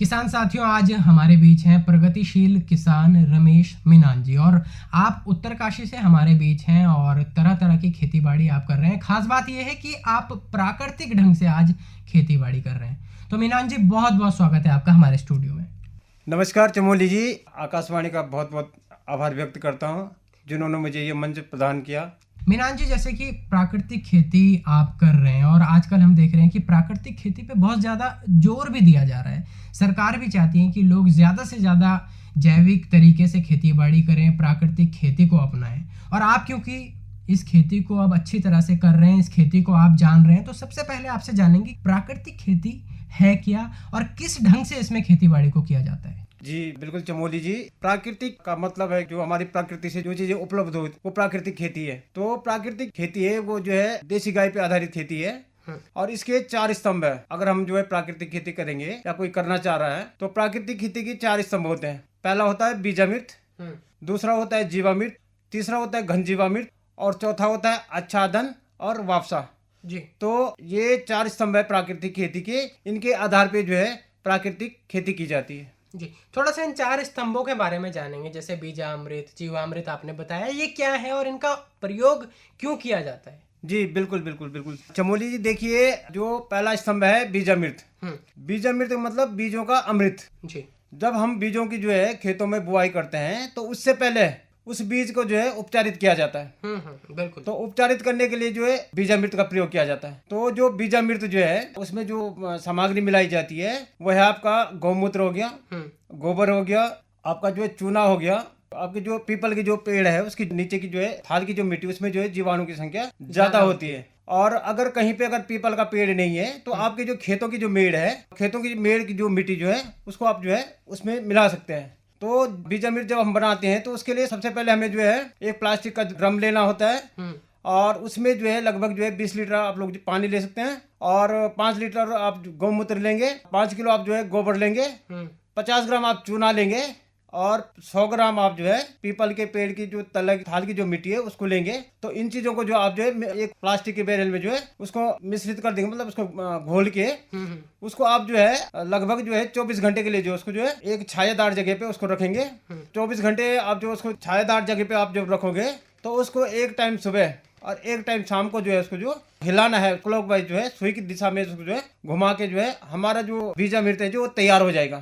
किसान साथियों, आज हमारे बीच हैं प्रगतिशील किसान रमेश मीनान जी। और आप उत्तरकाशी से हमारे बीच हैं और तरह तरह की खेती बाड़ी आप कर रहे हैं। खास बात यह है कि आप प्राकृतिक ढंग से आज खेती बाड़ी कर रहे हैं। तो मीनान जी, बहुत बहुत स्वागत है आपका हमारे स्टूडियो में। नमस्कार चमोली जी, आकाशवाणी का बहुत बहुत आभार व्यक्त करता हूँ जिन्होंने मुझे ये मंच प्रदान किया। मीनान जी, जैसे कि प्राकृतिक खेती आप कर रहे हैं और आजकल हम देख रहे हैं कि प्राकृतिक खेती पे बहुत ज़्यादा जोर भी दिया जा रहा है। सरकार भी चाहती है कि लोग ज़्यादा से ज़्यादा जैविक तरीके से खेती बाड़ी करें, प्राकृतिक खेती को अपनाएं। और आप क्योंकि इस खेती को अब अच्छी तरह से कर रहे हैं, इस खेती को आप जान रहे हैं, तो सबसे पहले आपसे जानेंगे प्राकृतिक खेती है क्या और किस ढंग से इसमें खेती बाड़ी को किया जाता है। जी बिल्कुल चमोली जी, प्राकृतिक का मतलब है जो हमारी प्रकृति से जो चीजें उपलब्ध हो वो प्राकृतिक खेती है। तो प्राकृतिक खेती है वो जो है देसी गाय पे आधारित खेती है और इसके 4 स्तंभ है। अगर हम जो है प्राकृतिक खेती करेंगे या कोई करना चाह रहा है तो प्राकृतिक खेती के 4 स्तंभ होते हैं। पहला होता है बीजामृत, दूसरा होता है जीवामृत, तीसरा होता है घन जीवामृत और चौथा होता है आच्छादन और वापसा जी। तो ये 4 स्तंभ है प्राकृतिक खेती के। इनके आधार पे जो है प्राकृतिक खेती की जाती है। जी, थोड़ा सा इन 4 स्तंभों के बारे में जानेंगे। जैसे बीजामृत, जीवामृत आपने बताया, ये क्या है और इनका प्रयोग क्यों किया जाता है। जी बिल्कुल बिल्कुल बिल्कुल चमोली जी, देखिए जो पहला स्तंभ है बीजामृत। बीजामृत मतलब बीजों का अमृत। जी। जब हम बीजों की जो है खेतों में बुआई करते हैं तो उससे पहले उस बीज को जो है उपचारित किया जाता है। बिल्कुल। तो उपचारित करने के लिए जो है बीजामृत का प्रयोग किया जाता है। तो जो बीजामृत जो है उसमें जो सामग्री मिलाई जाती है वह है आपका गौमूत्र हो गया, गोबर हो गया, आपका जो है चूना हो गया, आपके जो पीपल की जो पेड़ है उसकी नीचे की जो है थाल की जो मिट्टी उसमें जो है जीवाणु की संख्या ज्यादा होती है। और अगर कहीं पे अगर पीपल का पेड़ नहीं है तो आपके जो खेतों की जो मेड़ है, खेतों की मेड़ की जो मिट्टी जो है उसको आप जो है उसमें मिला सकते हैं। तो बीजामृत जब हम बनाते हैं तो उसके लिए सबसे पहले हमें जो है एक प्लास्टिक का ड्रम लेना होता है और उसमें जो है लगभग जो है 20 लीटर आप लोग पानी ले सकते हैं और 5 लीटर आप गौमूत्र लेंगे, 5 किलो आप जो है गोबर लेंगे, 50 ग्राम आप चूना लेंगे और 100 ग्राम आप जो है पीपल के पेड़ की जो थाल की जो मिट्टी है उसको लेंगे। तो इन चीजों को जो आप जो है एक प्लास्टिक के बैरल में जो है उसको मिश्रित कर देंगे, मतलब उसको घोल के उसको आप जो है लगभग जो है 24 घंटे के लिए जो उसको जो है एक छायादार जगह पे उसको रखेंगे। 24 घंटे आप जो उसको छायादार जगह पे आप जब रखोगे तो उसको एक टाइम सुबह और एक टाइम शाम को जो है उसको जो हिलाना है क्लॉकवाइज जो है सुई की दिशा में उसको जो है घुमा के जो है हमारा जो बीजामृत है जो तैयार हो जाएगा।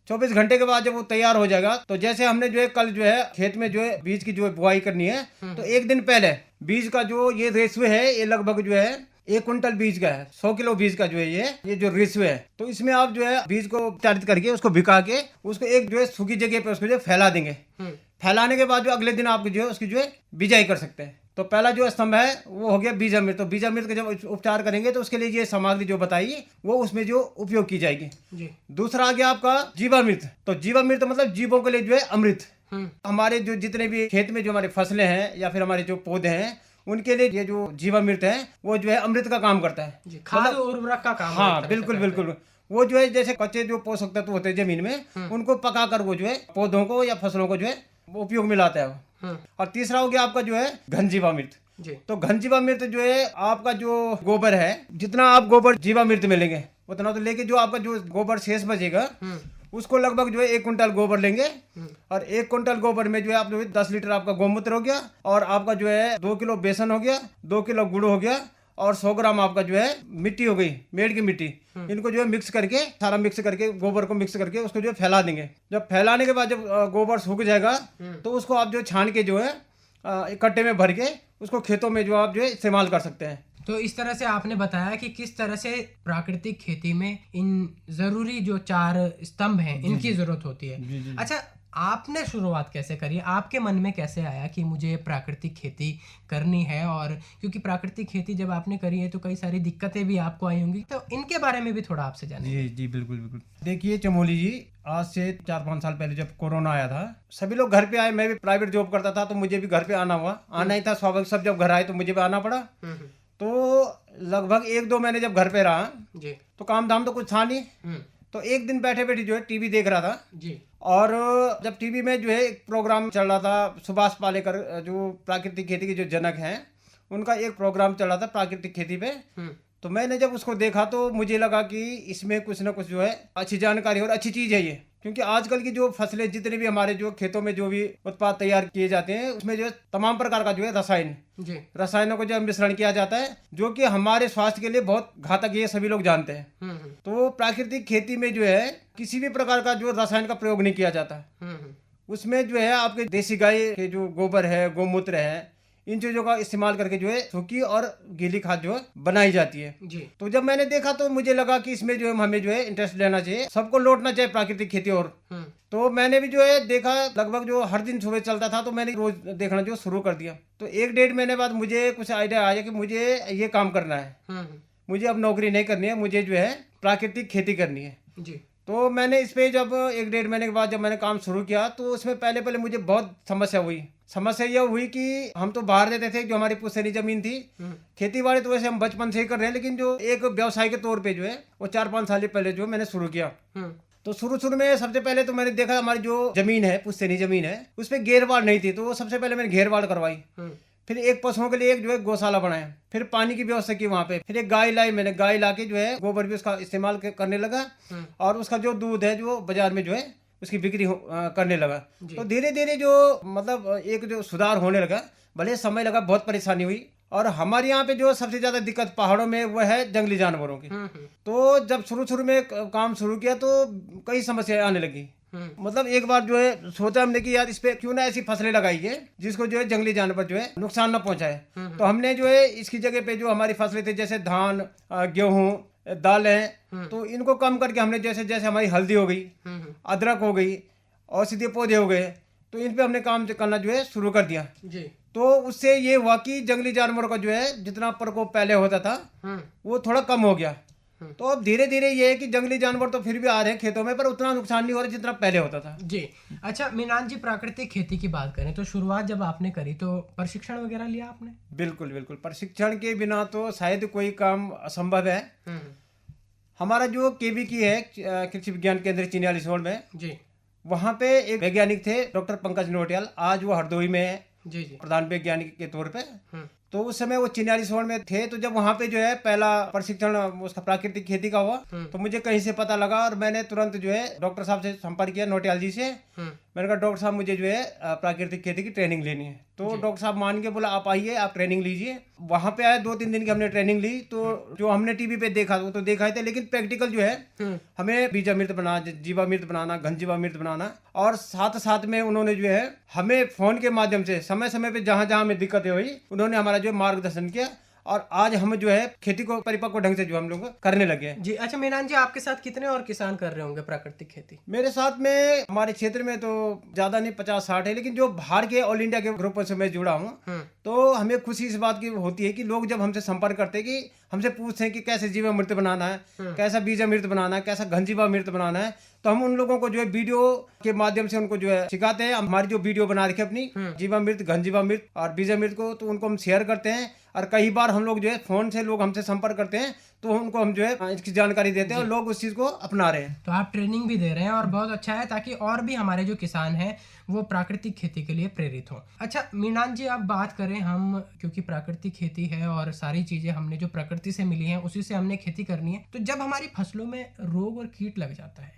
24 घंटे के बाद जब वो तैयार हो जाएगा तो जैसे हमने जो है कल जो है खेत में जो है बीज की जो है बुआई करनी है तो एक दिन पहले बीज का जो ये रेशो है ये लगभग जो है 1 कुंटल बीज का है, 100 किलो बीज का जो है ये जो रेशो है। तो इसमें आप जो है बीज को उपचारित करके उसको भिगा के उसको एक जो है सूखी जगह पे उसको जो है फैला देंगे। फैलाने के बाद जो अगले दिन आप जो है उसकी जो है बिजाई कर सकते हैं। तो पहला जो स्तंभ है वो हो गया बीजामृत। तो बीजामृत का जब उपचार करेंगे तो उसके लिए ये सामग्री जो बताई वो उसमें जो उपयोग की जाएगी जी। दूसरा आ गया आपका जीवामृत। तो जीवामृत मतलब जीवों के लिए जो है अमृत। हमारे जो जितने भी खेत में जो हमारे फसलें हैं या फिर हमारे जो पौधे हैं उनके लिए ये जो जीवामृत है वो जो है अमृत का काम करता है, खाद और उर्वरक का काम। हाँ बिल्कुल बिल्कुल। वो जो है जैसे कच्चे जो पोषक तत्व होते हैं जमीन में उनको पका कर वो जो है पौधों को या फसलों को जो है उपयोग में लाता है। और तीसरा हो गया आपका जो है घन जीवामृत। तो घन जीवामृत जो है आपका जो गोबर है, जितना आप गोबर जीवामृत में लेंगे उतना तो लेके जो आपका जो गोबर शेष बचेगा उसको लगभग जो है 1 कुंटल गोबर लेंगे और 1 कुंटल गोबर में जो है आप जो है 10 लीटर आपका गौमूत्र हो गया और आपका जो है 2 किलो बेसन हो गया, 2 किलो गुड़ हो गया और 100 ग्राम आपका जो है मिट्टी हो गई, मेड़ की मिट्टी। इनको जो है मिक्स करके सारा मिक्स करके गोबर को मिक्स करके उसको जो है फैला देंगे। जब फैलाने के बाद जब गोबर सूख जाएगा तो उसको आप जो छान के जो है इकट्ठे में भर के उसको खेतों में जो आप जो है इस्तेमाल कर सकते हैं। तो इस तरह से आपने बताया कि किस तरह से प्राकृतिक खेती में इन जरूरी जो 4 स्तंभ हैं इनकी जरूरत होती है। अच्छा, आपने शुरुआत कैसे करी, आपके मन में कैसे आया कि मुझे प्राकृतिक खेती करनी है? और क्योंकि प्राकृतिक खेती जब आपने करी है तो कई सारी दिक्कतें भी आपको आई होंगी, तो इनके बारे में भी थोड़ा आपसे जानें। जी जी बिल्कुल बिल्कुल। देखिए चमोली जी, आज से 4-5 साल पहले जब कोरोना आया था सभी लोग घर पे आए। मैं भी प्राइवेट जॉब करता था तो मुझे भी घर पे आना हुआ, आना ही था स्वाभाविक। सब जब घर आए तो मुझे भी आना पड़ा। तो लगभग 1-2 महीने जब घर पे रहा जी तो काम धाम तो कुछ था नहीं। तो एक दिन बैठे बैठे जो है टीवी देख रहा था जी। और जब टीवी में जो है एक प्रोग्राम चल रहा था, सुभाष पालेकर जो प्राकृतिक खेती के जो जनक हैं उनका एक प्रोग्राम चल रहा था प्राकृतिक खेती पे। तो मैंने जब उसको देखा तो मुझे लगा कि इसमें कुछ ना कुछ जो है अच्छी जानकारी और अच्छी चीज़ है ये, क्योंकि आजकल की जो फसलें जितने भी हमारे जो खेतों में जो भी उत्पाद तैयार किए जाते हैं उसमें जो है तमाम प्रकार का जो है रसायनों को जो मिश्रण किया जाता है, जो कि हमारे स्वास्थ्य के लिए बहुत घातक है, ये सभी लोग जानते हैं। तो प्राकृतिक खेती में जो है किसी भी प्रकार का जो रसायन का प्रयोग नहीं किया जाता। उसमें जो है आपके देसी गाय के जो गोबर है, गौमूत्र है, इन चीजों का इस्तेमाल करके जो है सूखी और गीली खाद जो है बनाई जाती है जी। तो जब मैंने देखा तो मुझे लगा कि इसमें जो है हमें जो है इंटरेस्ट लेना चाहिए, सबको लौटना चाहिए प्राकृतिक खेती। और तो मैंने भी जो है देखा, लगभग जो हर दिन सुबह चलता था, तो मैंने रोज देखना जो शुरू कर दिया। तो 1-1.5 महीने बाद मुझे कुछ आइडिया आया कि मुझे ये काम करना है, मुझे अब नौकरी नहीं करनी है, मुझे जो है प्राकृतिक खेती करनी है जी। तो मैंने इस पे जब 1-1.5 महीने के बाद जब मैंने काम शुरू किया तो उसमें पहले मुझे बहुत समस्या यह हुई कि हम तो बाहर रहते थे, जो हमारी पुश्तैनी जमीन थी, खेती बाड़ी तो वैसे हम बचपन से ही कर रहे हैं, लेकिन जो एक व्यवसाय के तौर पे जो है वो 4-5 साल पहले जो मैंने शुरू किया। तो शुरू में सबसे पहले तो मैंने देखा हमारी जो जमीन है, पुश्तैनी जमीन है, उस पर घेरबाड़ नहीं थी, तो सबसे पहले मैंने घेरबाड़ करवाई। फिर एक पशुओं के लिए एक जो है गौशाला बनाया, फिर पानी की व्यवस्था की वहाँ पे, फिर एक गाय लाई, मैंने गाय ला के जो है गोबर भी उसका इस्तेमाल करने लगा, और उसका जो दूध है जो बाजार में जो है उसकी बिक्री करने लगा। तो धीरे धीरे जो मतलब एक जो सुधार होने लगा, भले समय लगा, बहुत परेशानी हुई। और हमारे यहाँ पे जो सबसे ज्यादा दिक्कत पहाड़ों में वो है जंगली जानवरों की। तो जब शुरू में काम शुरू किया तो कई समस्याएं आने लगी। मतलब एक बार जो है सोचा हमने कि यार इस पे क्यों ना ऐसी फसलें लगाई है जिसको जो है जंगली जानवर जो है नुकसान ना पहुंचाए। तो हमने जो है इसकी जगह पे जो हमारी फसलें थी, जैसे धान, गेहूं, दालें, तो इनको कम करके हमने जैसे हमारी हल्दी हो गई, अदरक हो गई, औषधीय पौधे हो गए, तो इन पे हमने काम करना जो है शुरू कर दिया जी। तो उससे ये हुआ कि जंगली जानवरों का जो है जितना प्रकोप पहले होता था वो थोड़ा कम हो गया। तो अब धीरे धीरे ये है कि जंगली जानवर तो फिर भी आ रहे हैं खेतों में, पर उतना नुकसान नहीं हो रहा जितना पहले होता था जी। अच्छा मीनान जी, प्राकृतिक खेती की बात करें तो शुरुआत जब आपने करी तो प्रशिक्षण वगैरह लिया आपने? बिल्कुल, प्रशिक्षण के बिना तो शायद कोई काम असंभव है। हमारा जो केवी की है कृषि विज्ञान केंद्र चिन्यालीसोड़ में जी, वहाँ पे एक वैज्ञानिक थे डॉक्टर पंकज नोटियाल, आज वो हरदोई में है जी प्रधान वैज्ञानिक के तौर पे। तो उस समय वो चिन्यालीसोड़ में थे। तो जब वहाँ पे जो है पहला प्रशिक्षण उसका प्राकृतिक खेती का हुआ, तो मुझे कहीं से पता लगा और मैंने तुरंत जो है डॉक्टर साहब से संपर्क किया, नोटियाल जी से। मैंने कहा डॉक्टर साहब मुझे जो है प्राकृतिक खेती की ट्रेनिंग लेनी है। तो डॉक्टर साहब मान के बोला आप आइए, आप ट्रेनिंग लीजिए। वहाँ पे आए, 2-3 दिन की हमने ट्रेनिंग ली। तो जो हमने टीवी पे देखा वो तो देखा ही था, लेकिन प्रैक्टिकल जो है हमें बीजामृत बनाना, जीवामृत बनाना, घन जीवामृत बनाना, और साथ में उन्होंने जो है हमें फोन के माध्यम से समय पे जहाँ हमें दिक्कतें हुई उन्होंने हमारा जो मार्गदर्शन किया, और आज हम जो है खेती को परिपक्व ढंग से जो हम लोग करने लगे हैं जी। अच्छा मीनान जी, आपके साथ कितने और किसान कर रहे होंगे प्राकृतिक खेती? मेरे साथ में हमारे क्षेत्र में तो ज्यादा नहीं, 50-60 है, लेकिन जो बाहर के ऑल इंडिया के ग्रुपों से मैं जुड़ा हूँ, तो हमें खुशी इस बात की होती है कि लोग जब हमसे संपर्क करते हैं कि हमसे पूछते हैं कि कैसे जीवामृत बनाना है, कैसा बीजामृत बनाना है, कैसा घन जीवामृत बनाना है, तो हम उन लोगों को जो है वीडियो के माध्यम से उनको जो है सिखाते हैं। हमारी जो वीडियो बना रखी है अपनी जीवामृत, घन जीवामृत और बीजामृत को, तो उनको हम शेयर करते हैं। और कई बार हम लोग जो है फोन से लोग हमसे संपर्क करते हैं, तो उनको हम जो है इसकी जानकारी देते हैं और लोग उस चीज को अपना रहे हैं। तो आप ट्रेनिंग भी दे रहे हैं और बहुत अच्छा है, ताकि और भी हमारे जो किसान हैं वो प्राकृतिक खेती के लिए प्रेरित हो। अच्छा मीनान जी, अब बात करें हम, क्योंकि प्राकृतिक खेती है और सारी चीजें हमने जो प्रकृति से मिली हैं उसी से हमने खेती करनी है, तो जब हमारी फसलों में रोग और कीट लग जाता है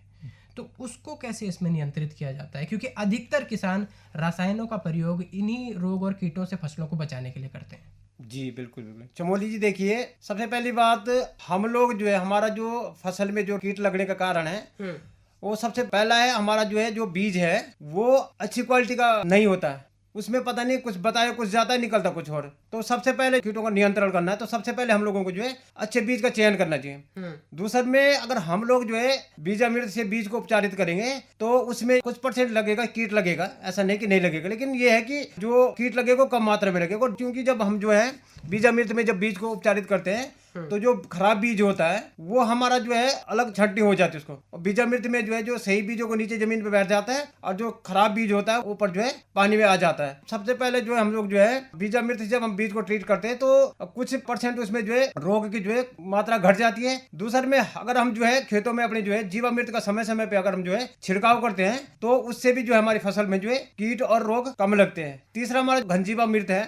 तो उसको कैसे इसमें नियंत्रित किया जाता है? क्योंकि अधिकतर किसान रसायनों का प्रयोग इन्हीं रोग और कीटों से फसलों को बचाने के लिए करते हैं। जी बिल्कुल। चमोली जी, देखिए सबसे पहली बात, हम लोग जो है हमारा जो फसल में जो कीट लगने का कारण है वो सबसे पहला है हमारा जो है जो बीज है वो अच्छी क्वालिटी का नहीं होता है, उसमें पता नहीं कुछ बताया कुछ ज्यादा निकलता कुछ और। तो सबसे पहले कीटों का नियंत्रण करना है, तो सबसे पहले हम लोगों को जो है अच्छे बीज का चयन करना चाहिए। दूसरे में अगर हम लोग जो है बीजामृत से बीज को उपचारित करेंगे तो उसमें कुछ % लगेगा, कीट लगेगा, ऐसा नहीं कि नहीं लगेगा, लेकिन ये है कि जो कीट लगेगा कम मात्रा में लगेगा। क्योंकि जब हम जो है बीजामृत में जब बीज को उपचारित करते हैं तो जो खराब बीज होता है वो हमारा जो है अलग छंटनी हो जाती है उसको, और बीजामृत में जो है जो सही बीजों को नीचे जमीन पे बैठ जाता है और जो खराब बीज होता है ऊपर जो है पानी में आ जाता है। सबसे पहले जो है हम लोग जो है बीजामृत से जब हम बीज को ट्रीट करते हैं तो कुछ % उसमें जो है रोग की जो है मात्रा घट जाती है। दूसरे में अगर हम जो है खेतों में अपने जो है जीवामृत का समय पे अगर हम जो है छिड़काव करते हैं तो उससे भी जो है हमारी फसल में जो है कीट और रोग कम लगते हैं। तीसरा हमारा घन जीवामृत है,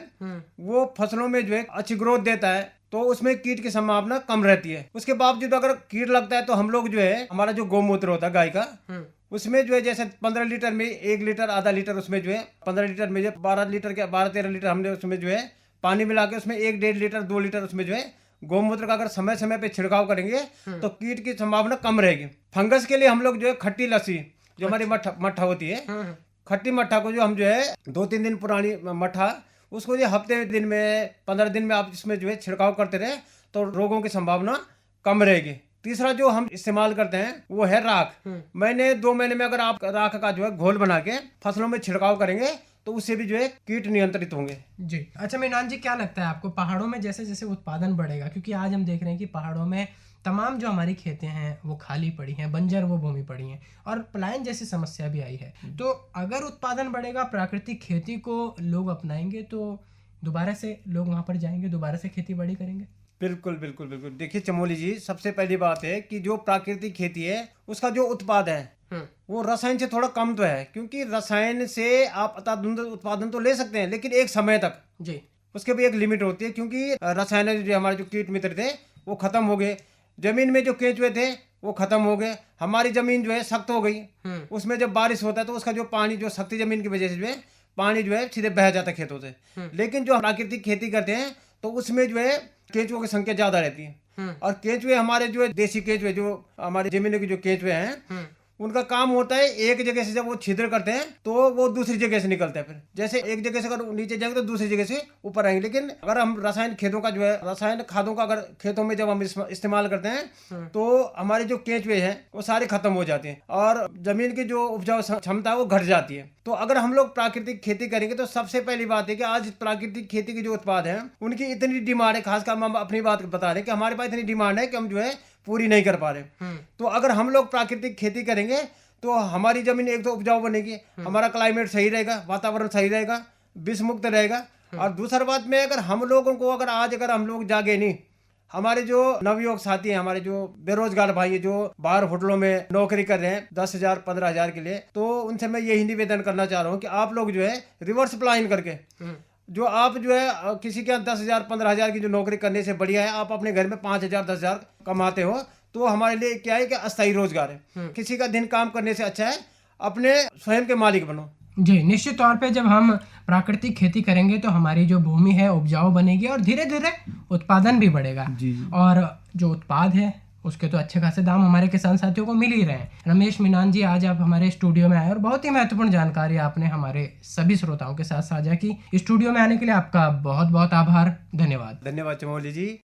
वो फसलों में जो है अच्छी ग्रोथ देता है, तो उसमें कीट की संभावना कम रहती है। उसके बावजूद अगर कीट लगता है तो हम लोग जो है हमारा जो गौमूत्र होता है गाय का, उसमें जो है जैसे 15 लीटर में 1 लीटर आधा लीटर उसमें जो है 15 लीटर में जो 12-13 लीटर हमने उसमें जो है पानी मिला के उसमें 1-1.5 लीटर 2 लीटर उसमें जो है गौमूत्र का अगर समय समय पे छिड़काव करेंगे तो कीट की संभावना कम रहेगी। फंगस के लिए हम लोग जो है खट्टी लस्सी जो हमारी मट्ठा होती है, खट्टी मट्ठा को जो हम जो है 2-3 दिन पुरानी मट्ठा उसको जो हफ्ते दिन में 15 दिन में आप इसमें जो है छिड़काव करते रहे तो रोगों की संभावना कम रहेगी। तीसरा जो हम इस्तेमाल करते हैं वो है राख। मैंने 2 महीने में अगर आप राख का जो है घोल बना के फसलों में छिड़काव करेंगे तो उससे भी जो है कीट नियंत्रित होंगे। जी अच्छा मीनान जी, क्या लगता है आपको पहाड़ों में जैसे जैसे उत्पादन बढ़ेगा, क्योंकि आज हम देख रहे हैं कि पहाड़ों में तमाम जो हमारी खेतें हैं वो खाली पड़ी हैं, बंजर वो भूमि पड़ी हैं और पलायन जैसी समस्या भी आई है, तो अगर उत्पादन बढ़ेगा, प्राकृतिक खेती को लोग अपनाएंगे तो दोबारा से लोग वहां पर जाएंगे, दोबारा से खेती बाड़ी करेंगे। बिल्कुल बिल्कुल बिल्कुल। देखिए चमोली जी, सबसे पहली बात है कि जो प्राकृतिक खेती है उसका जो उत्पाद है वो रसायन से थोड़ा कम तो है, क्योंकि रसायन से आप उत्पादन तो ले सकते हैं लेकिन एक समय तक जी, उसके भी एक लिमिट होती है, क्योंकि रसायन जो हमारे जो कीट मित्र थे वो खत्म हो गए, जमीन में जो केंचुए थे वो खत्म हो गए, हमारी जमीन जो है सख्त हो गई। उसमें जब बारिश होता है तो उसका जो पानी जो सख्ती जमीन की वजह से जो है पानी जो है सीधे बह जाता है खेतों से। लेकिन जो प्राकृतिक खेती करते हैं तो उसमें जो है केंचुओं की संख्या ज्यादा रहती है और केंचुए हमारे जो है देसी केंचुए जो हमारी जमीनों के जो केंचुए हैं उनका काम होता है एक जगह से जब वो छिद्र करते हैं तो वो दूसरी जगह से निकलते हैं, फिर जैसे एक जगह से अगर नीचे जाएंगे तो दूसरी जगह से ऊपर आएंगे। लेकिन अगर हम रसायन खेतों का जो है रसायन खादों का अगर खेतों में जब हम इस्तेमाल करते हैं तो हमारे जो केंचुए हैं वो सारे खत्म हो जाते हैं और जमीन की जो उपजाऊ क्षमता है वो घट जाती है। तो अगर हम लोग प्राकृतिक खेती करेंगे तो सबसे पहली बात है कि आज प्राकृतिक खेती के जो उत्पाद हैं उनकी इतनी डिमांड है, खासकर हम अपनी बात बता रहे हैं कि हमारे पास इतनी डिमांड है कि हम जो है पूरी नहीं कर पा रहे। तो अगर हम लोग प्राकृतिक खेती करेंगे तो हमारी जमीन एक तो उपजाऊ बनेगी, हमारा क्लाइमेट सही रहेगा, वातावरण सही रहेगा, विष मुक्त रहेगा। और दूसरी बात में अगर हम लोगों को अगर हम लोग जागे नहीं, हमारे जो नवयुवक साथी हैं, हमारे जो बेरोजगार भाई हैं जो बाहर होटलों में नौकरी कर रहे हैं 10,000 15,000 के लिए, तो उनसे मैं यही निवेदन करना चाह रहा हूँ कि आप लोग जो है रिवर्स प्लान करके जो आप जो है किसी के 10,000 15,000 की जो नौकरी करने से बढ़िया है आप अपने घर में 5,000 10,000 कमाते हो तो हमारे लिए क्या है कि अस्थायी रोजगार है। किसी का दिन काम करने से अच्छा है अपने स्वयं के मालिक बनो। जी, निश्चित तौर पे जब हम प्राकृतिक खेती करेंगे तो हमारी जो भूमि है उपजाऊ बनेगी और धीरे धीरे उत्पादन भी बढ़ेगा। जी। और जो उत्पाद है उसके तो अच्छे खासे दाम हमारे किसान साथियों को मिल ही रहे हैं। रमेश मीनान जी, आज आप हमारे स्टूडियो में आए और बहुत ही महत्वपूर्ण जानकारी आपने हमारे सभी श्रोताओं के साथ साझा की। स्टूडियो में आने के लिए आपका बहुत बहुत आभार। धन्यवाद। धन्यवाद चमोली जी।